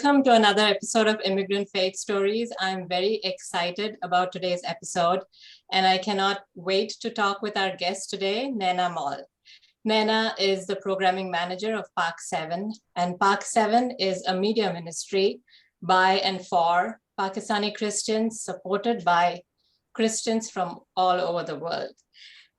welcome to another episode of Immigrant Faith Stories. I'm very excited about today's episode, and I cannot wait to talk with our guest today, Naina Mall. Naina is the programming manager of Park 7, and Park 7 is a media ministry by and for Pakistani Christians, supported by Christians from all over the world.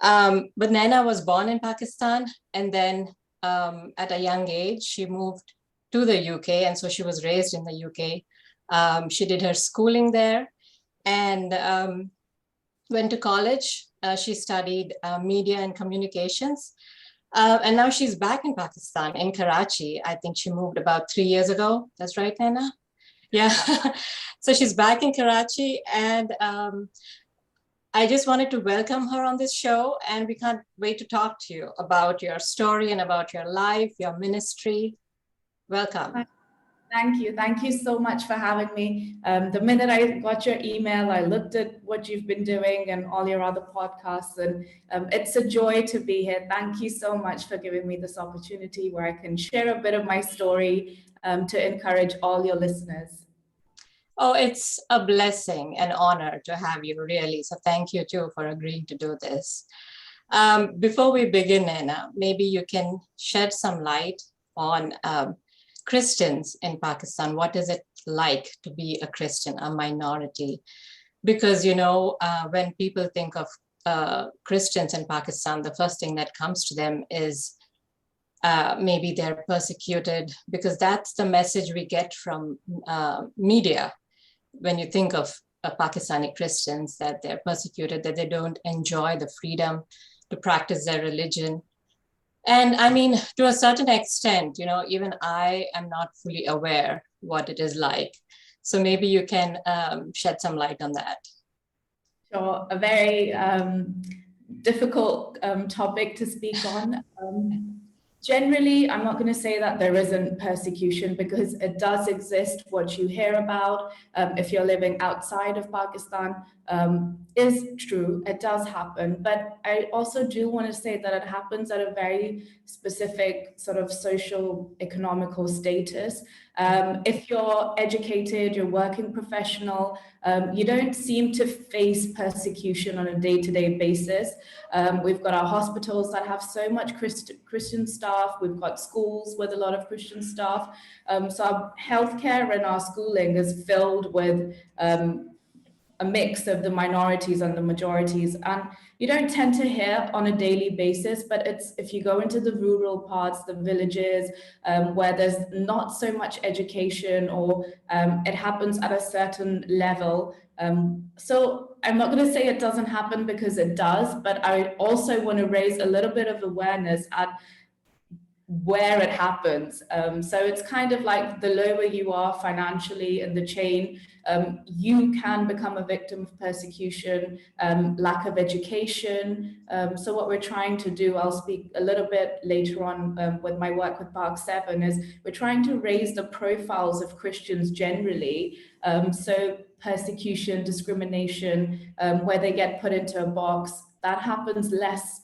But Naina was born in Pakistan, and then at a young age, she moved to the UK, and so she was raised in the UK. She did her schooling there and went to college. She studied media and communications. And now she's back in Pakistan, in Karachi. I think she moved about 3 years ago. That's right, Naina? Yeah. So she's back in Karachi, and I just wanted to welcome her on this show, and we can't wait to talk to you about your story and about your life, your ministry. Welcome. Thank you. Thank you so much for having me. The minute I got your email, I looked at what you've been doing and all your other podcasts, and it's a joy to be here. Thank you so much for giving me this opportunity where I can share a bit of my story to encourage all your listeners. Oh, it's a blessing and honor to have you, really. So thank you too for agreeing to do this. Before we begin, Naina, maybe you can shed some light on Christians in Pakistan. What is it like to be a Christian, a minority? Because, you know, when people think of Christians in Pakistan, the first thing that comes to them is maybe they're persecuted, because that's the message we get from media. When you think of Pakistani Christians, that they're persecuted, that they don't enjoy the freedom to practice their religion. And I mean, to a certain extent, you know, even I am not fully aware what it is like. So maybe you can shed some light on that. Sure, a very difficult topic to speak on. Generally, I'm not going to say that there isn't persecution, because it does exist. What you hear about, if you're living outside of Pakistan, is true. It does happen. But I also do want to say that it happens at a very specific sort of social economical status. If you're educated, you're working professional, you don't seem to face persecution on a day-to-day basis. We've got our hospitals that have so much Christian staff. We've got schools with a lot of Christian staff. So our healthcare and our schooling is filled with a mix of the minorities and the majorities. And you don't tend to hear on a daily basis, but it's if you go into the rural parts, the villages, where there's not so much education, or it happens at a certain level. So I'm not going to say it doesn't happen, because it does, but I also want to raise a little bit of awareness at where it happens. So it's kind of like the lower you are financially in the chain, you can become a victim of persecution, lack of education. So what we're trying to do, I'll speak a little bit later on with my work with Park 7, is we're trying to raise the profiles of Christians generally. So persecution, discrimination, where they get put into a box, that happens less.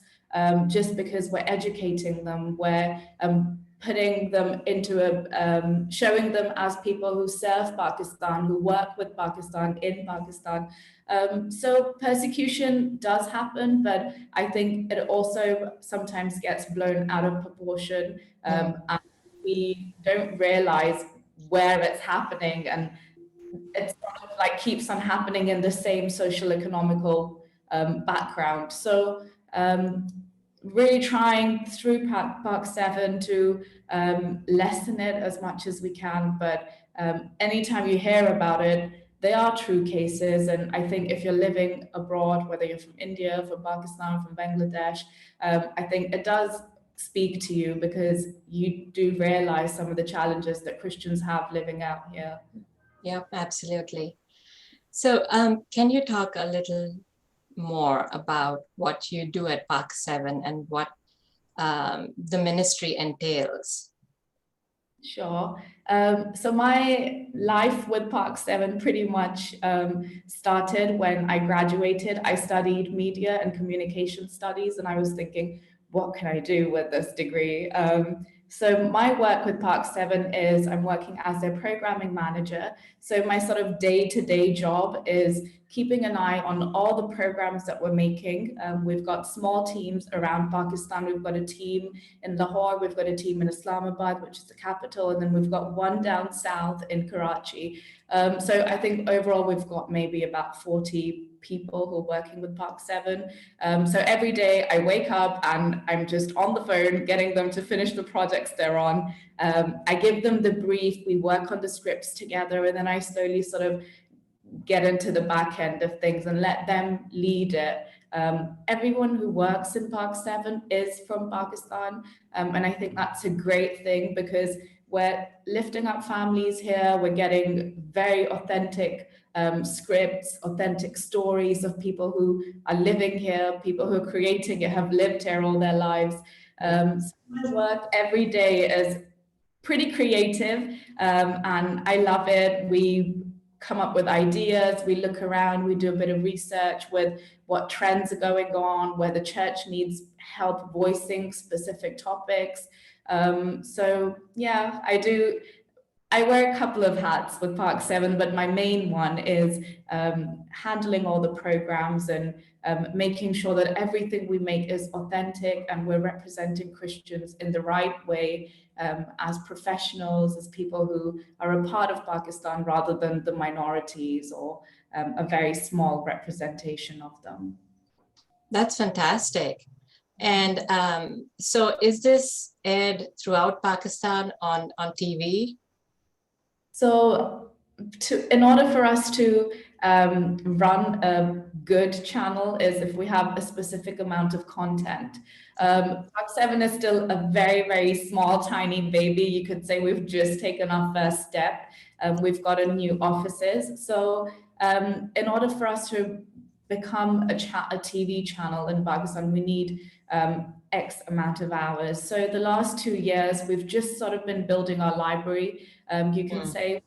Just because we're educating them, we're putting them into showing them as people who serve Pakistan, who work with Pakistan, in Pakistan. So persecution does happen, but I think it also sometimes gets blown out of proportion, and we don't realize where it's happening, and it's sort of like keeps on happening in the same social economical background. So really trying through Park 7 to lessen it as much as we can. But anytime you hear about it, they are true cases. And I think if you're living abroad, whether you're from India, from Pakistan, from Bangladesh, I think it does speak to you, because you do realize some of the challenges that Christians have living out here. Yeah, absolutely. So can you talk a little more about what you do at Park 7 and what the ministry entails? Sure. So my life with Park 7 pretty much started when I graduated. I studied media and communication studies, and I was thinking, what can I do with this degree? So my work with Park 7 is I'm working as their programming manager. So my sort of day-to-day job is keeping an eye on all the programs that we're making. We've got small teams around Pakistan. We've got a team in Lahore, we've got a team in Islamabad, which is the capital, and then we've got one down south in Karachi. So I think overall we've got maybe about 40 people who are working with Park 7. So every day I wake up and I'm just on the phone getting them to finish the projects they're on. I give them the brief, we work on the scripts together, and then I slowly sort of get into the back end of things and let them lead it. Everyone who works in Park 7 is from Pakistan, and I think that's a great thing because we're lifting up families here, we're getting very authentic scripts, authentic stories of people who are living here, people who are creating it, have lived here all their lives. So my work every day is pretty creative, and I love it. We come up with ideas, we look around, we do a bit of research with what trends are going on, where the church needs help voicing specific topics. So yeah, I wear a couple of hats with Park 7, but my main one is handling all the programs and making sure that everything we make is authentic and we're representing Christians in the right way, as professionals, as people who are a part of Pakistan rather than the minorities or a very small representation of them. That's fantastic. And so is this aired throughout Pakistan on TV? So in order for us to run a good channel is if we have a specific amount of content. Park 7 is still a very, very small, tiny baby. You could say we've just taken our first step. We've got a new offices. So in order for us to become a TV channel in Pakistan, we need X amount of hours. So the last 2 years, we've just sort of been building our library. You can say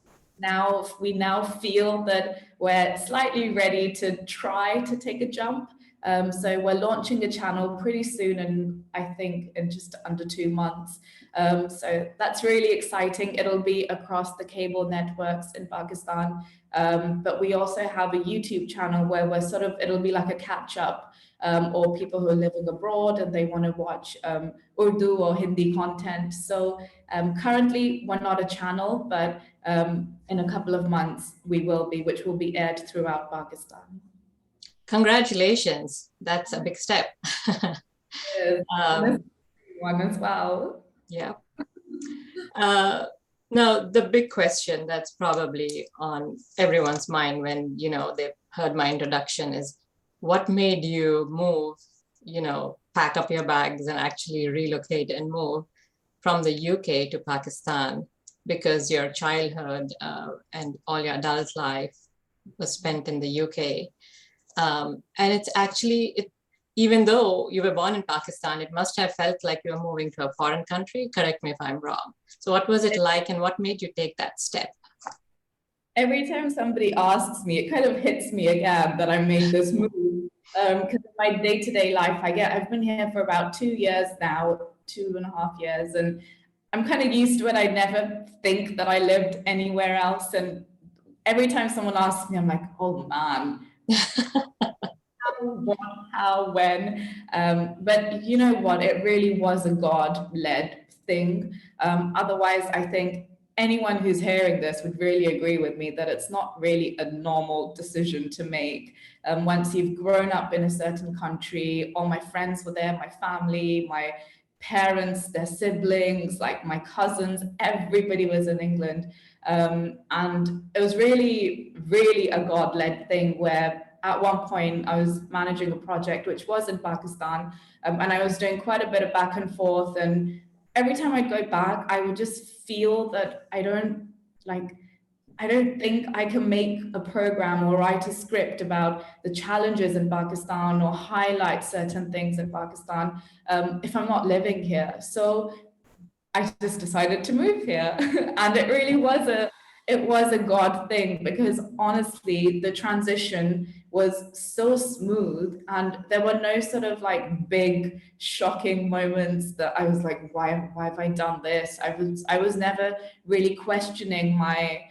we now feel that we're slightly ready to try to take a jump. So we're launching a channel pretty soon, and I think in just under 2 months. So that's really exciting. It'll be across the cable networks in Pakistan. But we also have a YouTube channel where it'll be like a catch up, or people who are living abroad and they want to watch Urdu or Hindi content. So currently we're not a channel, but in a couple of months we will be, which will be aired throughout Pakistan. Congratulations. That's a big step. One as well. Yeah. Now, the big question that's probably on everyone's mind when, they've heard my introduction is, what made you move, pack up your bags and actually relocate and move from the UK to Pakistan? Because your childhood and all your adult life was spent in the UK. And it's actually, even though you were born in Pakistan, it must have felt like you were moving to a foreign country. Correct me if I'm wrong. So what was it like and what made you take that step? Every time somebody asks me, it kind of hits me again that I made this move. Because in my day-to-day life, I've been here for about 2 years now, 2.5 years, and I'm kind of used to it. I never think that I lived anywhere else. And every time someone asks me, I'm like, oh man, what, how, when? But you know what? It really was a God-led thing. Otherwise, I think anyone who's hearing this would really agree with me that it's not really a normal decision to make. Once you've grown up in a certain country, all my friends were there, my family, my parents, their siblings, like my cousins, everybody was in England. And it was really, really a God-led thing where at one point I was managing a project which was in Pakistan, and I was doing quite a bit of back and forth. And every time I'd go back, I would just feel that I don't think I can make a program or write a script about the challenges in Pakistan or highlight certain things in Pakistan if I'm not living here. So I just decided to move here. And it really was it was a God thing, because honestly, the transition was so smooth and there were no sort of like big shocking moments that I was like, why have I done this? I was never really questioning my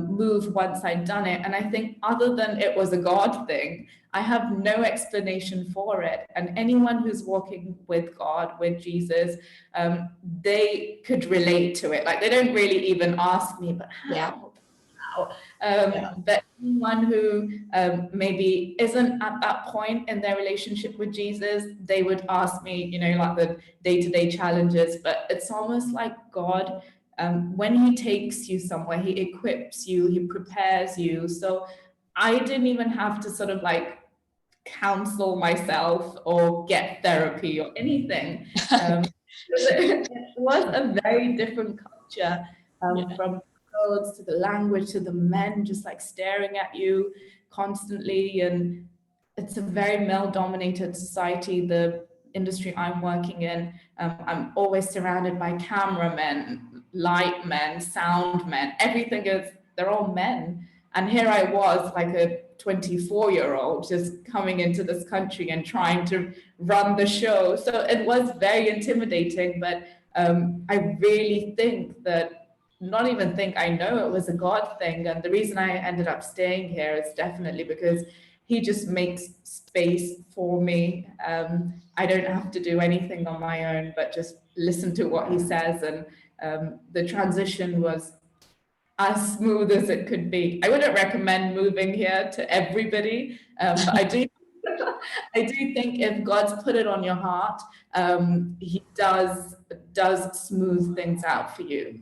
move once I'd done it. And I think other than it was a God thing, I have no explanation for it. And anyone who's walking with God, with Jesus, they could relate to it. Like they don't really even ask me, but how? Yeah. But anyone who maybe isn't at that point in their relationship with Jesus, they would ask me, you know, like the day-to-day challenges. But it's almost like God, when he takes you somewhere, he equips you, he prepares you. So I didn't even have to sort of like counsel myself or get therapy or anything. It was a very different culture, from clothes to the language to the men just like staring at you constantly. And it's a very male-dominated society, the industry I'm working in. I'm always surrounded by cameramen, light men, sound men, everything is, they're all men. And here I was, like a 24-year-old, just coming into this country and trying to run the show. So it was very intimidating, but I really think that, not even think, I know it was a God thing. And the reason I ended up staying here is definitely because he just makes space for me. I don't have to do anything on my own, but just listen to what he says. And the transition was as smooth as it could be. I wouldn't recommend moving here to everybody, but I do I do think if God's put it on your heart, he does smooth things out for you.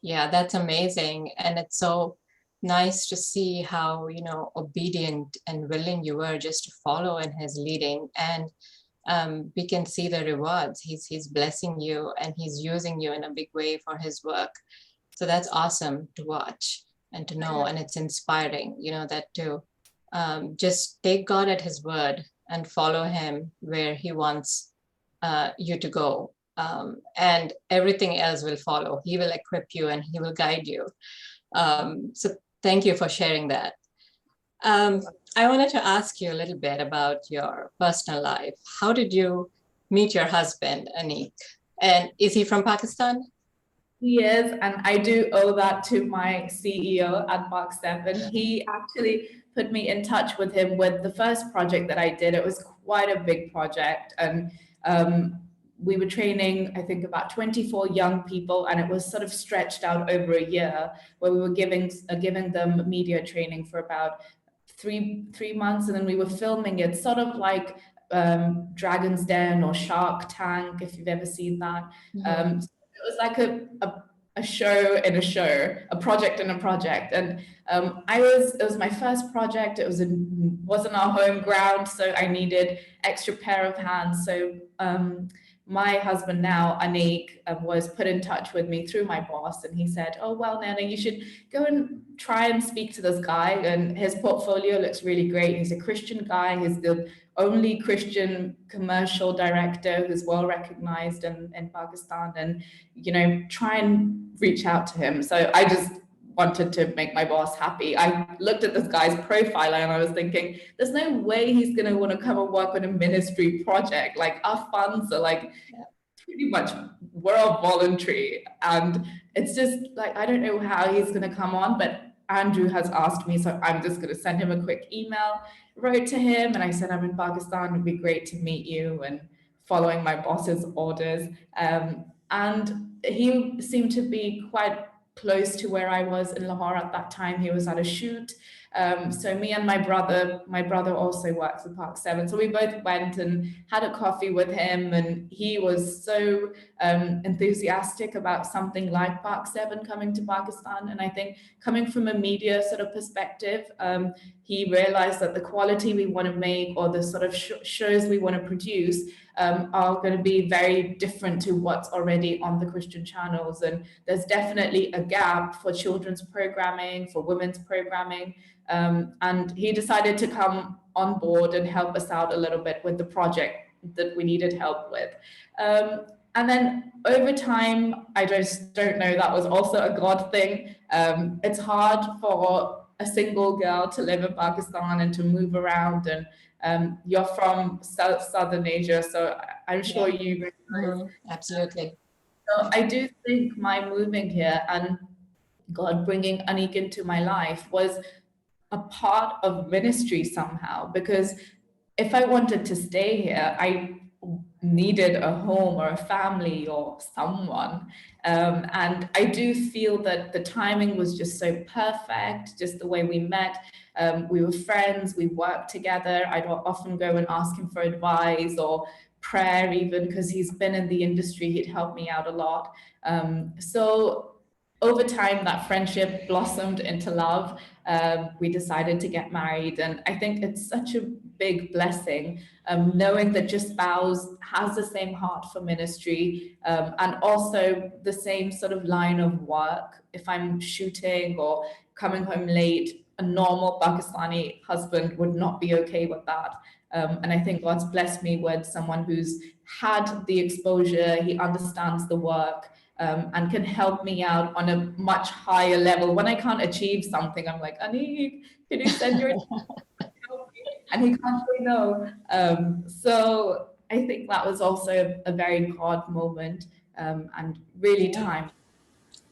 Yeah, that's amazing. And it's so nice to see how, you know, obedient and willing you were just to follow in his leading. And we can see the rewards. He's blessing you and he's using you in a big way for his work. So that's awesome to watch and to know. And it's inspiring, you know, that to just take God at his word and follow him where he wants you to go. And everything else will follow. He will equip you and he will guide you. So thank you for sharing that. I wanted to ask you a little bit about your personal life. How did you meet your husband, Anik? And is he from Pakistan? He is, and I do owe that to my CEO at Mark 7. He actually put me in touch with him with the first project that I did. It was quite a big project, and we were training, I think, about 24 young people, and it was sort of stretched out over a year, where we were giving them media training for about three months, and then we were filming it, sort of like Dragon's Den or Shark Tank, if you've ever seen that. Mm-hmm. It was like a show in a show, a project in a project. And it was my first project. It wasn't our home ground, so I needed extra pair of hands. So my husband now, Anik, was put in touch with me through my boss, and he said, oh, well, Naina, you should go and try and speak to this guy, and his portfolio looks really great. He's a Christian guy. He's the only Christian commercial director who's well recognized in Pakistan, and, you know, try and reach out to him. So I just wanted to make my boss happy. I looked at this guy's profile and I was thinking, there's no way he's going to want to come and work on a ministry project. Like, our funds are like pretty much, we're all voluntary. And it's just like, I don't know how he's going to come on, but Andrew has asked me, so I'm just going to send him a quick email. Wrote to him and I said, I'm in Pakistan, it'd be great to meet you, and following my boss's orders. And he seemed to be quite close to where I was in Lahore at that time. He was at a shoot. So me and my brother also works at Park 7. So we both went and had a coffee with him, and he was so enthusiastic about something like Park 7 coming to Pakistan. And I think coming from a media sort of perspective, he realized that the quality we want to make, or the sort of shows we want to produce, are going to be very different to what's already on the Christian channels. And there's definitely a gap for children's programming, for women's programming. And he decided to come on board and help us out a little bit with the project that we needed help with. And then over time, I just don't know, that was also a God thing. It's hard for a single girl to live in Pakistan and to move around. And you're from Southern Asia, so I'm sure you realize. Absolutely. So I do think my moving here and God bringing Anik into my life was a part of ministry somehow, because if I wanted to stay here, I needed a home or a family or someone. And I do feel that the timing was just so perfect, just the way we met. We were friends, we worked together. I'd often go and ask him for advice or prayer, even because he's been in the industry, he'd help me out a lot. So over time, that friendship blossomed into love. We decided to get married, and I think it's such a big blessing, knowing that your spouse has the same heart for ministry, and also the same sort of line of work. If I'm shooting or coming home late, a normal Pakistani husband would not be okay with that. And I think God's blessed me with someone who's had the exposure, he understands the work, and can help me out on a much higher level. When I can't achieve something, I'm like, Anik, can you send your and he can't say no. So I think that was also a very God moment, and really time.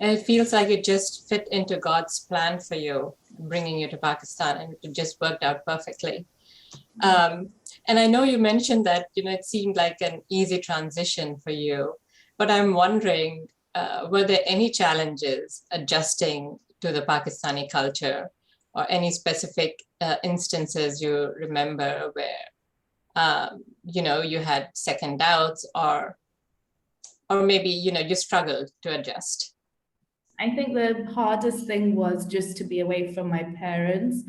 And it feels like it just fit into God's plan for you, bringing you to Pakistan, and it just worked out perfectly. And I know you mentioned that, it seemed like an easy transition for you, but I'm wondering, were there any challenges adjusting to the Pakistani culture, or any specific instances you remember where, you had second doubts, or maybe, you struggled to adjust? I think the hardest thing was just to be away from my parents.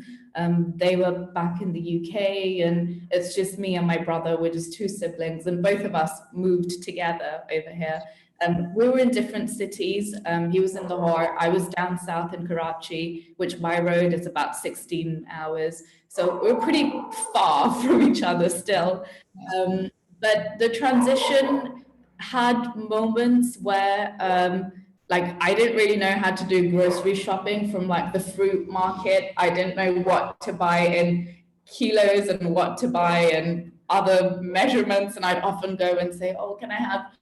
They were back in the UK, and it's just me and my brother. We're just two siblings, and both of us moved together over here. We were in different cities. He was in Lahore. I was down south in Karachi, which by road is about 16 hours. So we're pretty far from each other still. But the transition had moments where like I didn't really know how to do grocery shopping from like the fruit market. I didn't know what to buy in kilos and what to buy in other measurements. And I'd often go and say, oh, can I have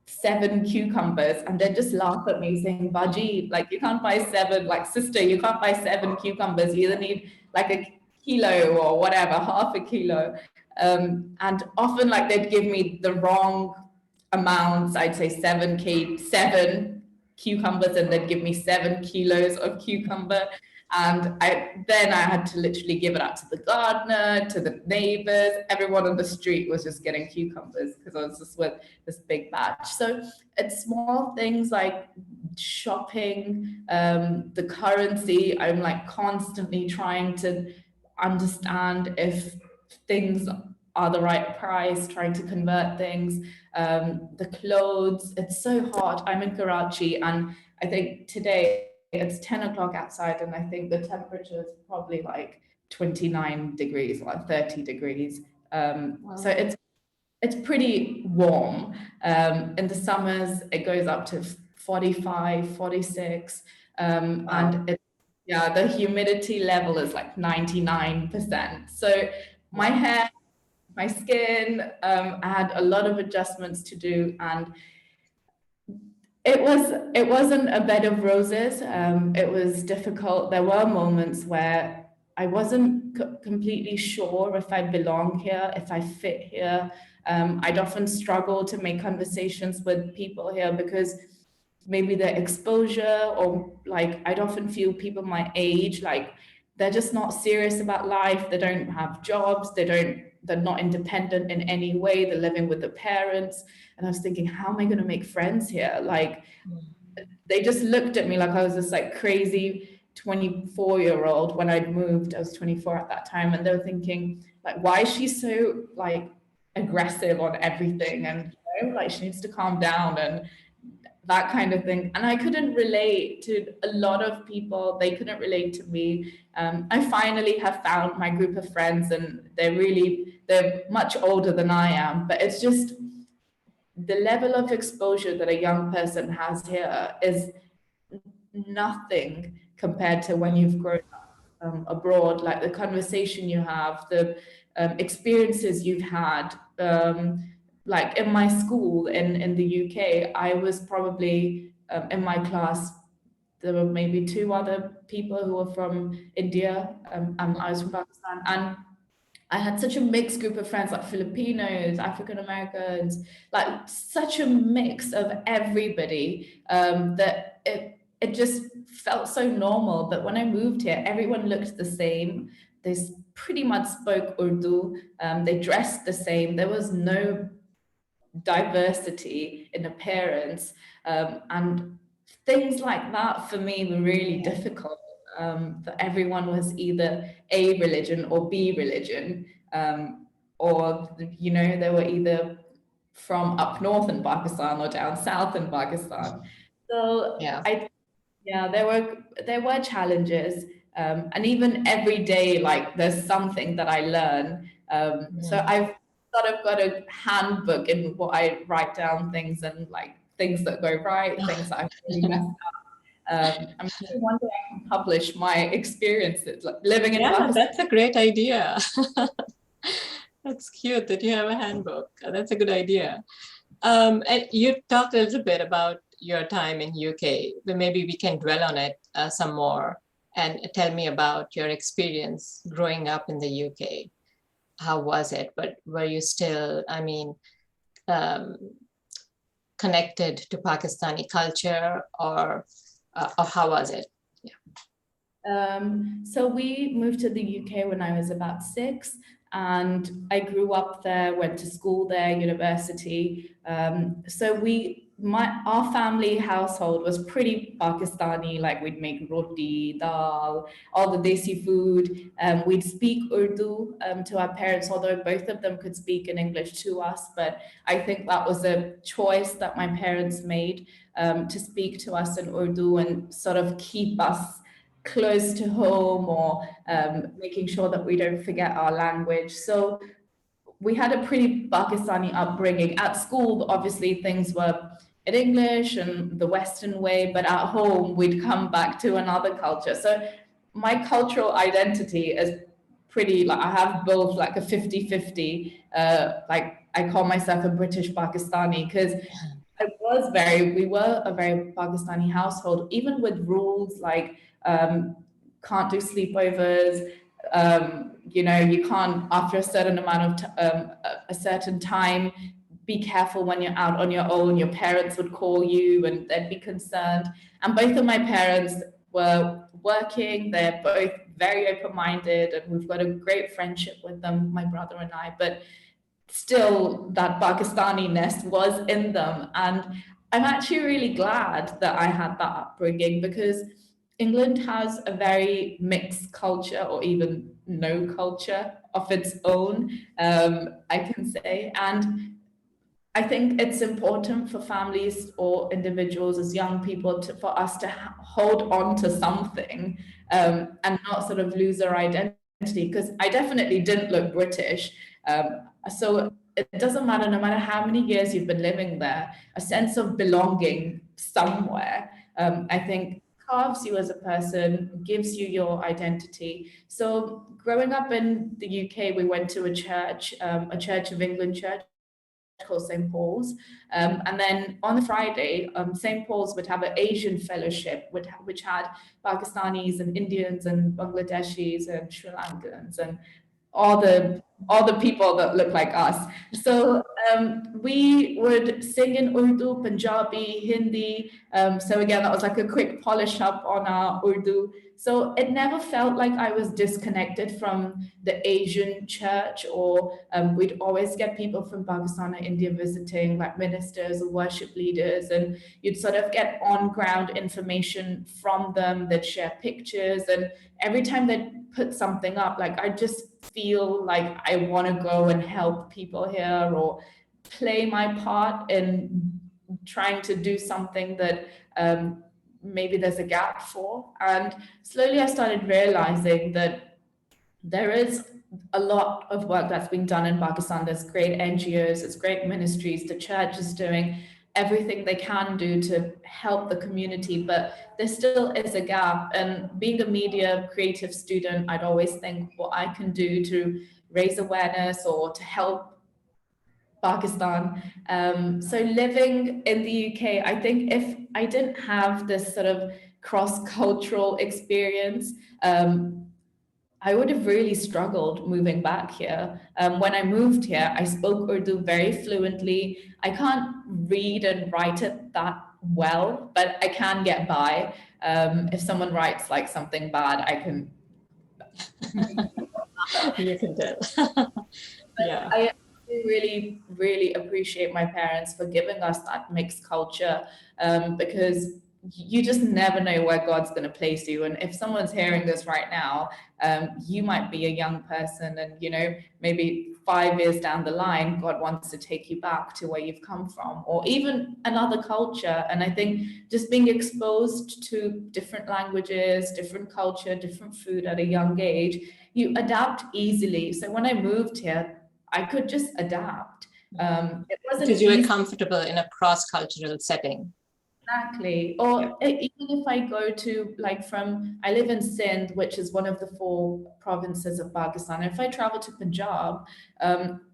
7 cucumbers? And they'd just laugh at me saying, Baji, like you can't buy 7, like sister, you can't buy 7 cucumbers. You either need like a kilo or whatever, half a kilo. And often like they'd give me the wrong amounts. I'd say 7 cucumbers, and they'd give me 7 kilos of cucumber. And then I had to literally give it out to the gardener, to the neighbors. Everyone on the street was just getting cucumbers because I was just with this big batch. So it's small things like shopping, the currency. I'm like constantly trying to understand if things are the right price, trying to convert things. The clothes, it's so hot. I'm in Karachi, and I think today it's 10 o'clock outside, and I think the temperature is probably like 29 degrees, like 30 degrees. Wow. So it's pretty warm. In the summers, it goes up to 45, 46. Wow. And the humidity level is like 99%. So my hair, my skin, I had a lot of adjustments to do, and it wasn't a bed of roses. It was difficult. There were moments where I wasn't completely sure if I belong here, if I fit here. I'd often struggle to make conversations with people here because maybe their exposure, or like I'd often feel people my age, like they're just not serious about life. They don't have jobs. They're not independent in any way. They're living with their parents. And I was thinking, how am I going to make friends here? Like, they just looked at me like I was this like crazy 24-year-old when I'd moved. I was 24 at that time. And they were thinking, like, why is she so like aggressive on everything? And like she needs to calm down and that kind of thing. And I couldn't relate to a lot of people. They couldn't relate to me. I finally have found my group of friends, and they're much older than I am, but it's just the level of exposure that a young person has here is nothing compared to when you've grown up abroad. Like the conversation you have, the experiences you've had. Like in my school in the UK, I was probably in my class, there were maybe two other people who were from India. I was from Pakistan, and I had such a mixed group of friends, like Filipinos, African Americans, like such a mix of everybody, that it just felt so normal. But when I moved here, everyone looked the same. They pretty much spoke Urdu. They dressed the same. There was no diversity in appearance, and things like that for me were really difficult. That everyone was either A religion or B religion, or they were either from up north in Pakistan or down south in Pakistan. So Yeah. there were challenges, and even every day, like there's something that I learn. So I've sort of got a handbook in what I write down things, and like things that go right, things that I've really messed up. I'm sure one day I can publish my experiences like living in Pakistan. That's a great idea. That's cute that you have a handbook. That's a good idea. And you talked a little bit about your time in UK, but maybe we can dwell on it some more and tell me about your experience growing up in the UK. How was it? But were you still, connected to Pakistani culture, or how was it? So we moved to the UK when I was about 6, and I grew up there, went to school there, university. So our family household was pretty Pakistani. Like we'd make roti, dal, all the desi food. We'd speak Urdu to our parents, although both of them could speak in English to us. But I think that was a choice that my parents made, to speak to us in Urdu and sort of keep us close to home, or making sure that we don't forget our language. So we had a pretty Pakistani upbringing. At school, obviously, things were in English and the Western way, but at home, we'd come back to another culture. So my cultural identity is pretty, like I have both, like a 50-50. Like I call myself a British Pakistani, because we were a very Pakistani household, even with rules like can't do sleepovers. You can't, after a certain amount of a certain time, be careful when you're out on your own. Your parents would call you and they'd be concerned. And both of my parents were working. They're both very open-minded, and we've got a great friendship with them, my brother and I. But still, that Pakistani-ness was in them. And I'm actually really glad that I had that upbringing, because England has a very mixed culture, or even no culture of its own, I can say. And I think it's important for families or individuals as young people for us to hold on to something, and not sort of lose our identity, because I definitely didn't look British. So it doesn't matter, no matter how many years you've been living there, a sense of belonging somewhere, I think carves you as a person, gives you your identity. So growing up in the UK, we went to a Church of England church called St. Paul's. And then on the Friday, St. Paul's would have an Asian fellowship, which had Pakistanis and Indians and Bangladeshis and Sri Lankans and all the people that look like us. So we would sing in Urdu, Punjabi, Hindi. So again, that was like a quick polish up on our Urdu. So it never felt like I was disconnected from the Asian church, or we'd always get people from Pakistan or India visiting, like ministers or worship leaders, and you'd sort of get on-ground information from them. They'd share pictures, and every time they'd put something up, like I just feel like I want to go and help people here, or play my part in trying to do something that maybe there's a gap for. And slowly I started realizing that there is a lot of work that's being done in Pakistan. There's great NGOs, there's great ministries, the church is doing everything they can do to help the community, but there still is a gap. And being a media creative student, I'd always think what I can do to raise awareness or to help Pakistan. So living in the UK, I think if I didn't have this sort of cross-cultural experience, I would have really struggled moving back here. When I moved here, I spoke Urdu very fluently. I can't read and write it that well, but I can get by. If someone writes like something bad, I can. You can tell. Yeah. I really, really appreciate my parents for giving us that mixed culture, because you just never know where God's going to place you. And if someone's hearing this right now, you might be a young person, and maybe 5 years down the line, God wants to take you back to where you've come from, or even another culture. And I think just being exposed to different languages, different culture, different food at a young age, you adapt easily. So when I moved here, I could just adapt. It wasn't because you were easy. comfortable in a cross-cultural setting. Exactly. Or even if I go to, like, I live in Sindh, which is one of the 4 provinces of Pakistan. If I travel to Punjab,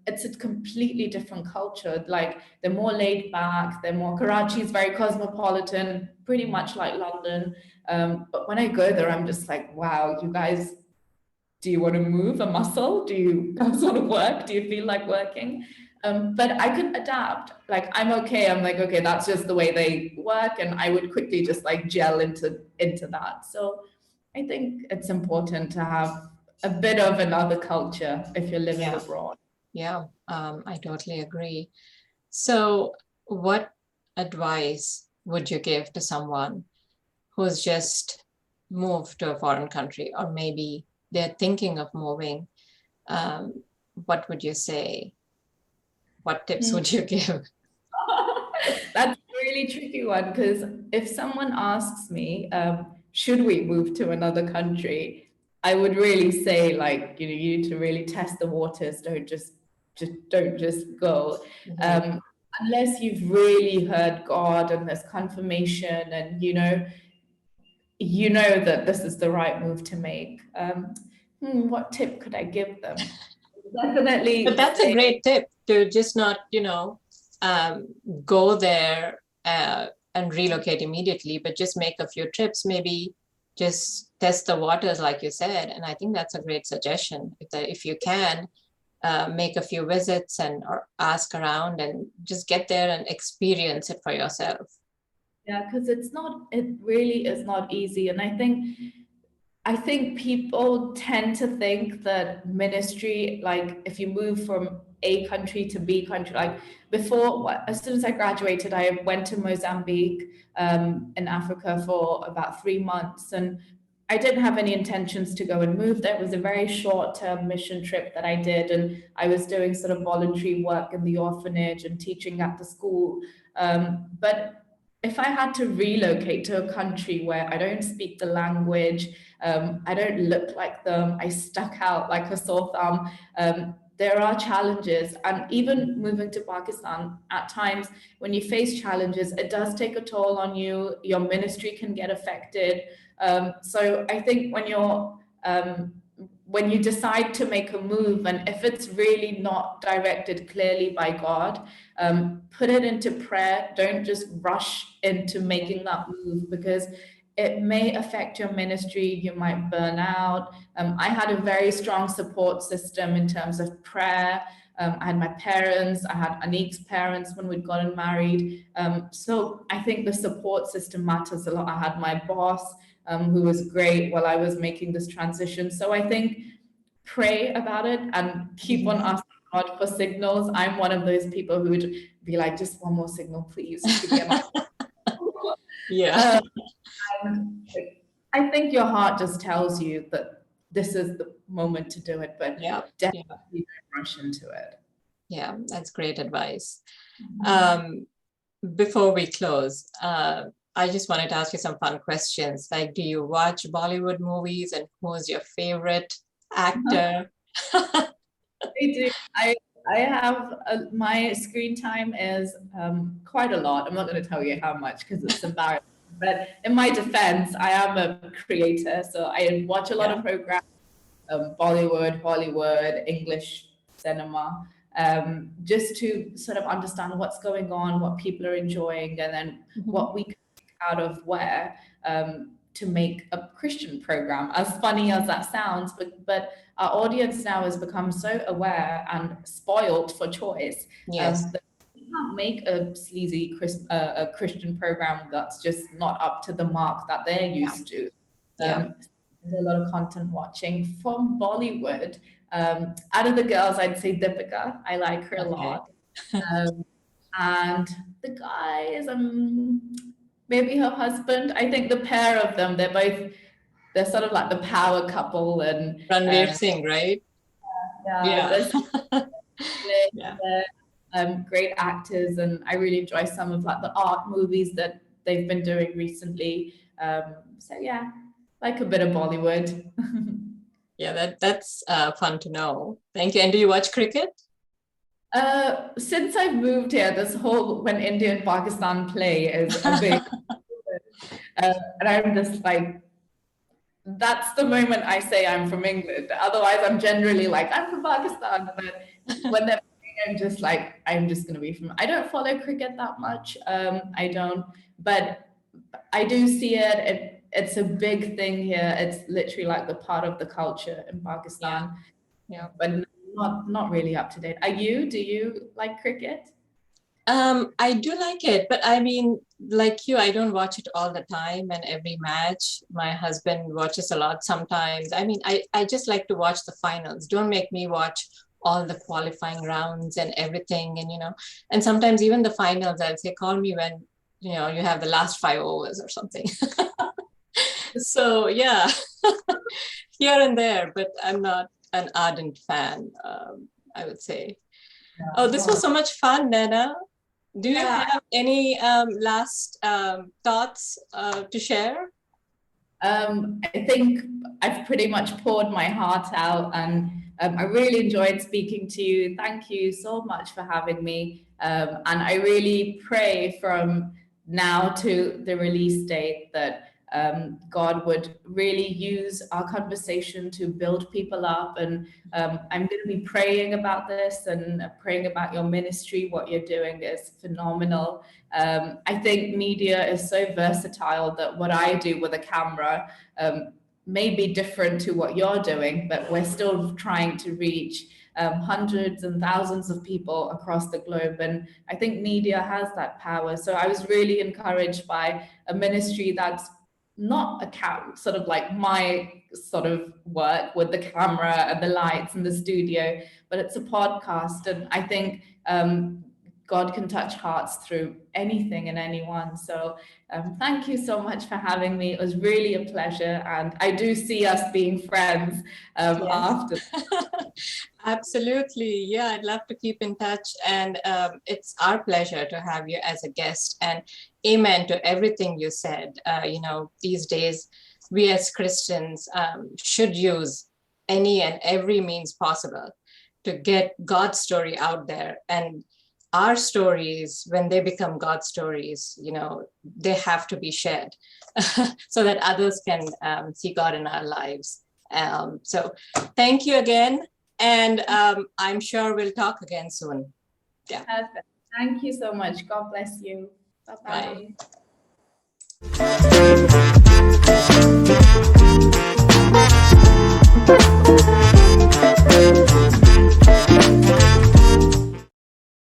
it's a completely different culture. Like, they're more laid back, Karachi is very cosmopolitan, pretty much like London. But when I go there, I'm just like, wow, you guys, do you want to move a muscle? Do you guys want to work? Do you feel like working? But I could adapt. Like, I'm okay. I'm like, okay, that's just the way they work. And I would quickly just like gel into that. So I think it's important to have a bit of another culture if you're living abroad. Yeah, I totally agree. So what advice would you give to someone who's just moved to a foreign country, or maybe they're thinking of moving? What would you say? What tips would you give? That's a really tricky one, because if someone asks me, should we move to another country, I would really say, like, you need to really test the waters. Don't just go. Unless you've really heard God and there's confirmation, and you know that this is the right move to make. What tip could I give them? Definitely. But that's a great tip, to just not, go there and relocate immediately, but just make a few trips, maybe just test the waters, like you said. And I think that's a great suggestion. If you can make a few visits or ask around and just get there and experience it for yourself. Yeah, because it really is not easy. And I think people tend to think that ministry, like if you move from A country to B country, like as soon as I graduated, I went to Mozambique in Africa for about 3 months. And I didn't have any intentions to go and move there. It was a very short-term mission trip that I did. And I was doing sort of voluntary work in the orphanage and teaching at the school. But if I had to relocate to a country where I don't speak the language, I don't look like them, I stuck out like a sore thumb, there are challenges. And even moving to Pakistan, at times when you face challenges, it does take a toll on you. Your ministry can get affected. So I think when you decide to make a move, and if it's really not directed clearly by God, put it into prayer. Don't just rush into making that move, because it may affect your ministry. You might burn out. I had a very strong support system in terms of prayer. I had my parents, I had Anik's parents when we'd gotten married. So I think the support system matters a lot. I had my boss, who was great while I was making this transition. So I think pray about it and keep on asking God for signals. I'm one of those people who would be like, just one more signal, please. Yeah. I think your heart just tells you that this is the moment to do it, but definitely don't rush into it. Yeah, that's great advice. Before we close, I just wanted to ask you some fun questions. Like, do you watch Bollywood movies, and who's your favorite actor? I do. I have my screen time is quite a lot. I'm not going to tell you how much because it's embarrassing. But in my defense, I am a creator, so I watch a lot of programs, Bollywood, Hollywood, English cinema, just to sort of understand what's going on, what people are enjoying, and then what we can take out of where to make a Christian program. As funny as that sounds, but our audience now has become so aware and spoiled for choice. That we can't make a sleazy a Christian program that's just not up to the mark that they're used to. There's a lot of content watching from Bollywood. Out of the girls, I'd say Deepika. I like her a lot. And the guys, maybe her husband. I think the pair of them, they're sort of like the power couple. And Ranveer Singh, right? Great actors, and I really enjoy some of like the art movies that they've been doing recently. So yeah, like a bit of Bollywood. Yeah, that's fun to know. Thank you. And do you watch cricket? Since I've moved here, this whole when India and Pakistan play is a big and I'm just like, that's the moment I say I'm from England. Otherwise, I'm generally like, I'm from Pakistan. And then when they're playing, I'm just like, I'm just going to be from. I don't follow cricket that much. I don't, but I do see it. It's a big thing here. It's literally like the part of the culture in Pakistan. But not really up to date. Do you like cricket? I do like it, but I mean, like you, I don't watch it all the time and every match. My husband watches a lot sometimes. I mean, I just like to watch the finals. Don't make me watch all the qualifying rounds and everything. And, and sometimes even the finals, I'll say, call me when, you have the last 5 overs or something. So yeah, here and there, but I'm not an ardent fan, I would say. Oh, this was so much fun, Naina. Do you have any last thoughts to share? I think I've pretty much poured my heart out, and I really enjoyed speaking to you. Thank you so much for having me. And I really pray from now to the release date that God would really use our conversation to build people up. And I'm going to be praying about this and praying about your ministry. What you're doing is phenomenal. I think media is so versatile that what I do with a camera may be different to what you're doing, but we're still trying to reach hundreds and thousands of people across the globe. And I think media has that power. So I was really encouraged by a ministry that's not sort of like my sort of work with the camera and the lights and the studio, but it's a podcast. And I think God can touch hearts through anything and anyone. So thank you so much for having me. It was really a pleasure. And I do see us being friends after. Absolutely. Yeah, I'd love to keep in touch. And it's our pleasure to have you as a guest. And amen to everything you said. These days, we as Christians should use any and every means possible to get God's story out there. And our stories, when they become God's stories, they have to be shared so that others can see God in our lives. So thank you again. And I'm sure we'll talk again soon. Yeah. Perfect. Thank you so much. God bless you. Bye-bye. Bye.